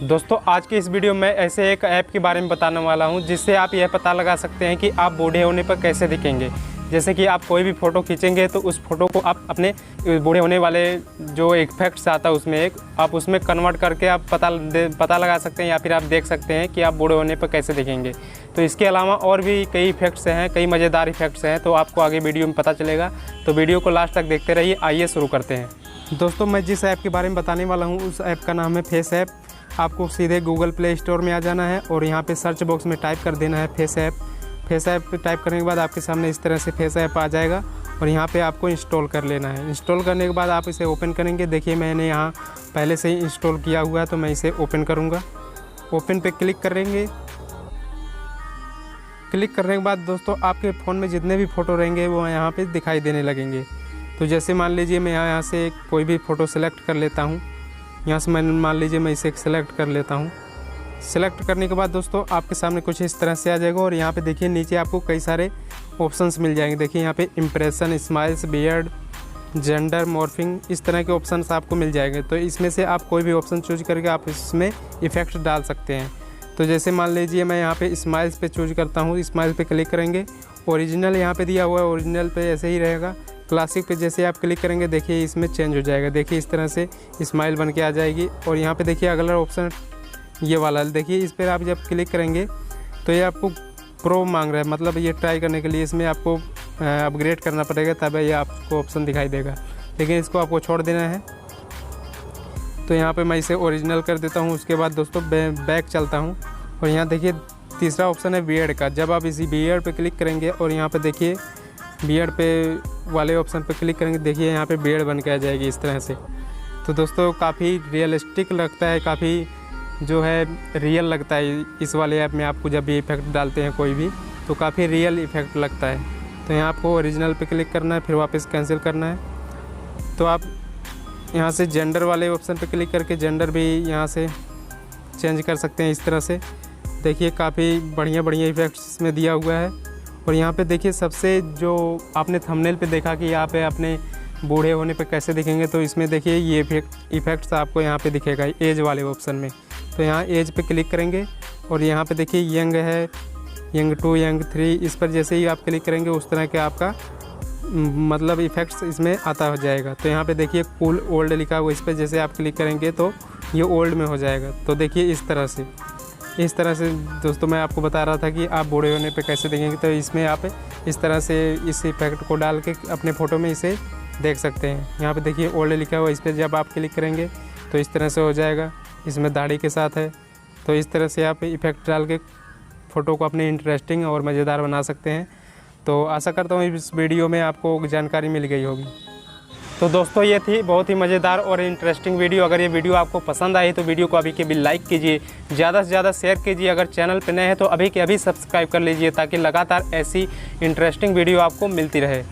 दोस्तों आज की इस वीडियो में ऐसे एक ऐप के बारे में बताने वाला हूं जिससे आप यह पता लगा सकते हैं कि आप बूढ़े होने पर कैसे दिखेंगे। जैसे कि आप कोई भी फ़ोटो खींचेंगे तो उस फोटो को आप अपने बूढ़े होने वाले जो इफेक्ट्स आता है उसमें आप उसमें कन्वर्ट करके आप पता लगा सकते हैं या फिर आप देख सकते हैं कि आप बूढ़े होने पर कैसे दिखेंगे। तो इसके अलावा और भी कई इफेक्ट्स हैं, कई मज़ेदार इफेक्ट्स हैं, तो आपको आगे वीडियो में पता चलेगा। तो वीडियो को लास्ट तक देखते रहिए। आइए शुरू करते हैं। दोस्तों मैं जिस ऐप के बारे में बताने वाला हूँ उस ऐप का नाम है फेसऐप। आपको सीधे गूगल प्ले स्टोर में आ जाना है और यहाँ पे सर्च बॉक्स में टाइप कर देना है फेसऐप। फेसऐप टाइप करने के बाद आपके सामने इस तरह से फेसऐप आ जाएगा और यहाँ पे आपको इंस्टॉल कर लेना है। इंस्टॉल करने के बाद आप इसे ओपन करेंगे। देखिए मैंने यहाँ पहले से ही इंस्टॉल किया हुआ है तो मैं इसे ओपन करूँगा। ओपन पे क्लिक करेंगे। क्लिक करने के बाद दोस्तों आपके फ़ोन में जितने भी फ़ोटो रहेंगे वो यहाँ पे दिखाई देने लगेंगे। तो जैसे मान लीजिए मैं यहाँ से कोई भी फ़ोटो सेलेक्ट कर लेता हूँ। यहाँ से मान लीजिए मैं इसे सेलेक्ट कर लेता हूँ। सेलेक्ट करने के बाद दोस्तों आपके सामने कुछ इस तरह से आ जाएगा और यहाँ पे देखिए नीचे आपको कई सारे ऑप्शंस मिल जाएंगे। देखिए यहाँ पे impression, smiles, beard, gender, morphing, इस तरह के ऑप्शंस आपको मिल जाएंगे। तो इसमें से आप कोई भी ऑप्शन चूज करके आप इसमें इफ़ेक्ट डाल सकते हैं। तो जैसे मान लीजिए मैं यहाँ पे स्माइल्स पे चूज करता हूँ। स्माइल पे क्लिक करेंगे। ओरिजिनल यहाँ पे दिया हुआ है, ओरिजिनल पे ऐसे ही रहेगा। क्लासिक पे जैसे आप क्लिक करेंगे देखिए इसमें चेंज हो जाएगा। देखिए इस तरह से स्माइल बन के आ जाएगी। और यहाँ पे देखिए अगला ऑप्शन ये वाला, देखिए इस पर आप जब क्लिक करेंगे तो ये आपको प्रो मांग रहा है, मतलब ये ट्राई करने के लिए इसमें आपको अपग्रेड करना पड़ेगा तब ये आपको ऑप्शन दिखाई देगा। लेकिन इसको आपको छोड़ देना है। तो यहाँ पे मैं इसे ओरिजिनल कर देता हूँ। उसके बाद दोस्तों बैक चलता हूँ और यहाँ देखिए तीसरा ऑप्शन है बियर्ड का। जब आप इसी बियर्ड पे क्लिक करेंगे और यहाँ पे देखिए बियर्ड पे वाले ऑप्शन पे क्लिक करेंगे, देखिए यहाँ पे बियर्ड बन के आ जाएगी इस तरह से। तो दोस्तों काफ़ी रियलिस्टिक लगता है, काफ़ी जो है रियल लगता है इस वाले ऐप में। आपको जब भी इफेक्ट डालते हैं कोई भी तो काफ़ी रियल इफेक्ट लगता है। तो यहाँ आपको ओरिजिनल पे क्लिक करना है, फिर वापस कैंसिल करना है। तो आप यहाँ से जेंडर वाले ऑप्शन पे क्लिक करके जेंडर भी यहाँ से चेंज कर सकते हैं इस तरह से। देखिए काफ़ी बढ़िया इफेक्ट्स इसमें दिया हुआ है। और यहाँ पे देखिए सबसे जो आपने थंबनेल पे देखा कि यहाँ पे अपने बूढ़े होने पे कैसे दिखेंगे, तो इसमें देखिए ये इफेक्ट्स आपको यहाँ पे दिखेगा एज वाले ऑप्शन में। तो यहाँ एज पे क्लिक करेंगे और यहाँ पे देखिए यंग है, यंग 2, यंग 3, इस पर जैसे ही आप क्लिक करेंगे उस तरह के आपका मतलब इफेक्ट्स इसमें आता हो जाएगा। तो यहाँ पे देखिए कूल ओल्ड लिखा हुआ, इस पर जैसे आप क्लिक करेंगे तो ये ओल्ड में हो जाएगा। तो देखिए इस तरह से दोस्तों मैं आपको बता रहा था कि आप बूढ़े होने पे कैसे देखेंगे। तो इसमें आप इस तरह से इस इफेक्ट को डाल के अपने फ़ोटो में इसे देख सकते हैं। यहाँ पे देखिए ओल्ड लिखा हुआ, इस पर जब आप क्लिक करेंगे तो इस तरह से हो जाएगा। इसमें दाढ़ी के साथ है। तो इस तरह से आप इफ़ेक्ट डाल के फ़ोटो को अपने इंटरेस्टिंग और मज़ेदार बना सकते हैं। तो आशा करता हूँ इस वीडियो में आपको जानकारी मिल गई होगी। तो दोस्तों ये थी बहुत ही मज़ेदार और इंटरेस्टिंग वीडियो। अगर ये वीडियो आपको पसंद आई तो वीडियो को अभी के भी लाइक कीजिए, ज़्यादा से ज़्यादा शेयर कीजिए। अगर चैनल पर नए हैं तो अभी के अभी सब्सक्राइब कर लीजिए ताकि लगातार ऐसी इंटरेस्टिंग वीडियो आपको मिलती रहे।